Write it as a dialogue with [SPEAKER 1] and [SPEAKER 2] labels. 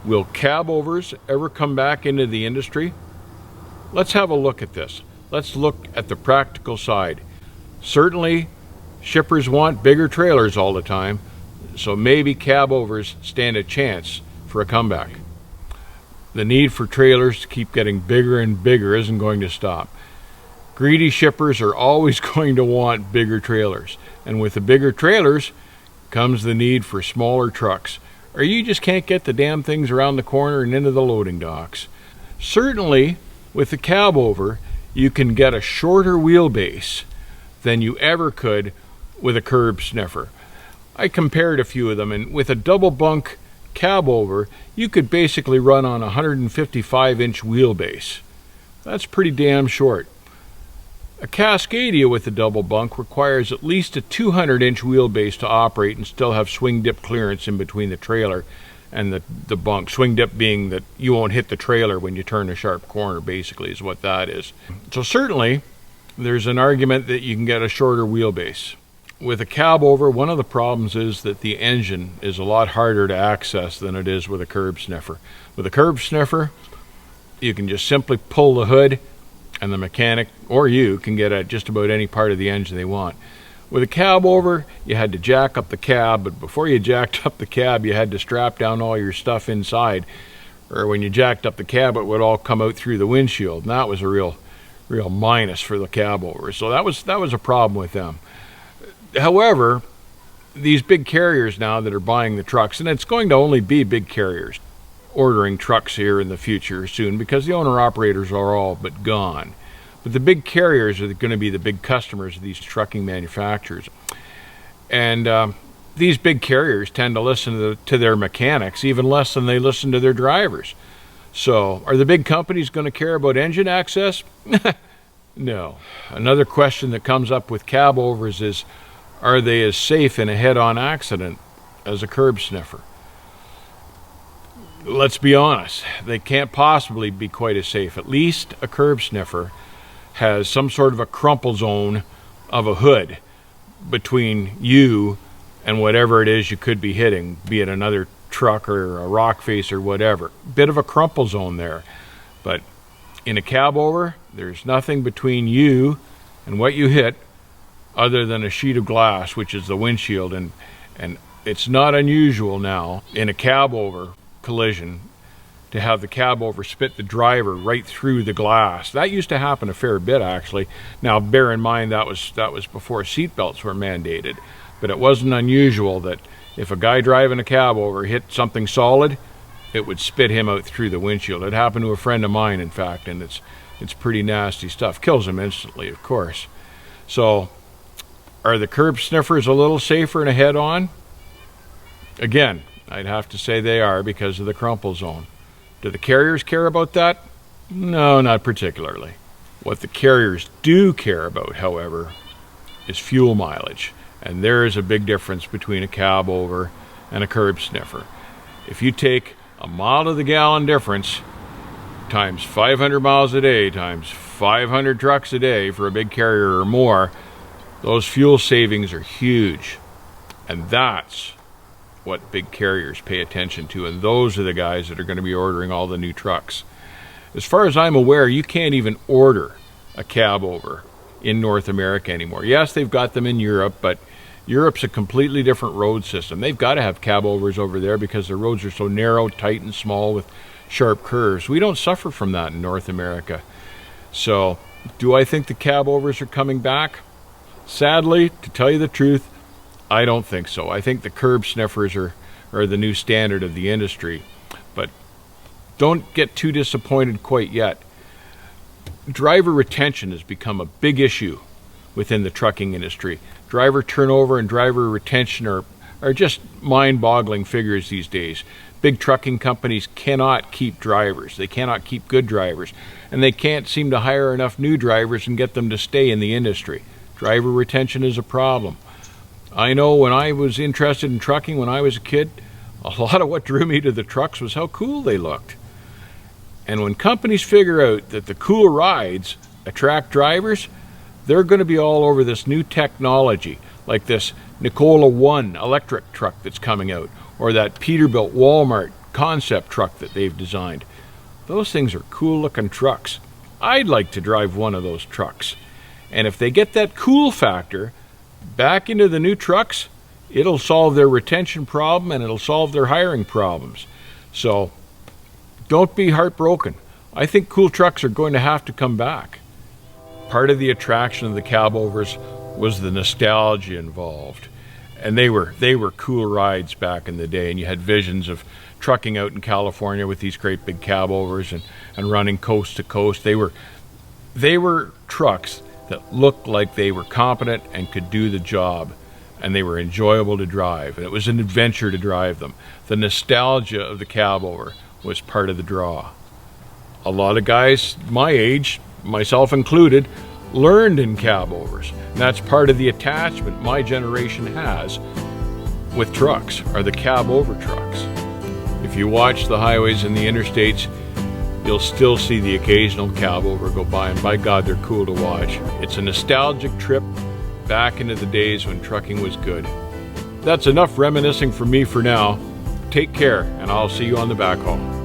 [SPEAKER 1] Will cabovers ever come back into the industry? Let's have a look at this. Let's look at the practical side. Certainly, shippers want bigger trailers all the time, so maybe cabovers stand a chance for a comeback. The need for trailers to keep getting bigger and bigger isn't going to stop. Greedy shippers are always going to want bigger trailers, and with the bigger trailers comes the need for smaller trucks, or you just can't get the damn things around the corner and into the loading docks. Certainly, with the cabover, you can get a shorter wheelbase than you ever could with a curb sniffer. I compared a few of them, and with a double bunk cabover, you could basically run on a 155-inch wheelbase. That's pretty damn short. A Cascadia with a double bunk requires at least a 200-inch wheelbase to operate and still have swing dip clearance in between the trailer and the bunk. Swing dip being that you won't hit the trailer when you turn a sharp corner, basically, is what that is. So certainly, there's an argument that you can get a shorter wheelbase. With a cabover, one of the problems is that the engine is a lot harder to access than it is with a curb sniffer. With a curb sniffer, you can just simply pull the hood, and the mechanic or you can get at just about any part of the engine they want. With a cabover, you had to jack up the cab, but before you jacked up the cab, you had to strap down all your stuff inside, or when you jacked up the cab, it would all come out through the windshield, and that was a real minus for the cabover. So that was a problem with them. However, these big carriers now that are buying the trucks, and it's going to only be big carriers ordering trucks here in the future soon, because the owner-operators are all but gone. But the big carriers are going to be the big customers of these trucking manufacturers. And these big carriers tend to listen to their mechanics even less than they listen to their drivers. So, are the big companies going to care about engine access? No. Another question that comes up with cabovers is, are they as safe in a head-on accident as a curb sniffer? Let's be honest, they can't possibly be quite as safe. At least a curb sniffer has some sort of a crumple zone of a hood between you and whatever it is you could be hitting, be it another truck or a rock face or whatever. Bit of a crumple zone there. But in a cabover, there's nothing between you and what you hit other than a sheet of glass, which is the windshield. And it's not unusual now in a cabover collision to have the cabover spit the driver right through the glass. That used to happen a fair bit, actually. Now, bear in mind that was before seatbelts were mandated, but it wasn't unusual that if a guy driving a cabover hit something solid, it would spit him out through the windshield. It happened to a friend of mine, in fact, and it's pretty nasty stuff. Kills him instantly, of course. So, are the curb sniffers a little safer in a head-on? Again, I'd have to say they are because of the crumple zone. Do the carriers care about that? No, not particularly. What the carriers do care about, however, is fuel mileage. And there is a big difference between a cabover and a curb sniffer. If you take a mile to the gallon difference times 500 miles a day times 500 trucks a day for a big carrier or more, those fuel savings are huge. And that's what big carriers pay attention to, and those are the guys that are going to be ordering all the new trucks. As far as I'm aware, you can't even order a cabover in North America anymore. Yes, they've got them in Europe, but Europe's a completely different road system. They've got to have cabovers over there because the roads are so narrow, tight, and small with sharp curves. We don't suffer from that in North America. So, do I think the cabovers are coming back? Sadly, to tell you the truth, I don't think so. I think the curb sniffers are the new standard of the industry. But don't get too disappointed quite yet. Driver retention has become a big issue within the trucking industry. Driver turnover and driver retention are just mind-boggling figures these days. Big trucking companies cannot keep drivers. They cannot keep good drivers. And they can't seem to hire enough new drivers and get them to stay in the industry. Driver retention is a problem. I know when I was interested in trucking when I was a kid, a lot of what drew me to the trucks was how cool they looked. And when companies figure out that the cool rides attract drivers, they're going to be all over this new technology, like this Nikola One electric truck that's coming out, or that Peterbilt Walmart concept truck that they've designed. Those things are cool looking trucks. I'd like to drive one of those trucks. And if they get that cool factor back into the new trucks, it'll solve their retention problem and it'll solve their hiring problems. So don't be heartbroken. I think cool trucks are going to have to come back. Part of the attraction of the Cabovers was the nostalgia involved. And they were cool rides back in the day, and you had visions of trucking out in California with these great big Cabovers and running coast to coast. They were trucks that looked like they were competent and could do the job, and they were enjoyable to drive, and it was an adventure to drive them. The nostalgia of the Cabover was part of the draw. A lot of guys my age, myself included, learned in Cabovers, and that's part of the attachment my generation has with trucks, are the Cabover trucks. If you watch the highways and the interstates, you'll still see the occasional Cabover go by, and by God, they're cool to watch. It's a nostalgic trip back into the days when trucking was good. That's enough reminiscing for me for now. Take care, and I'll see you on the backhaul.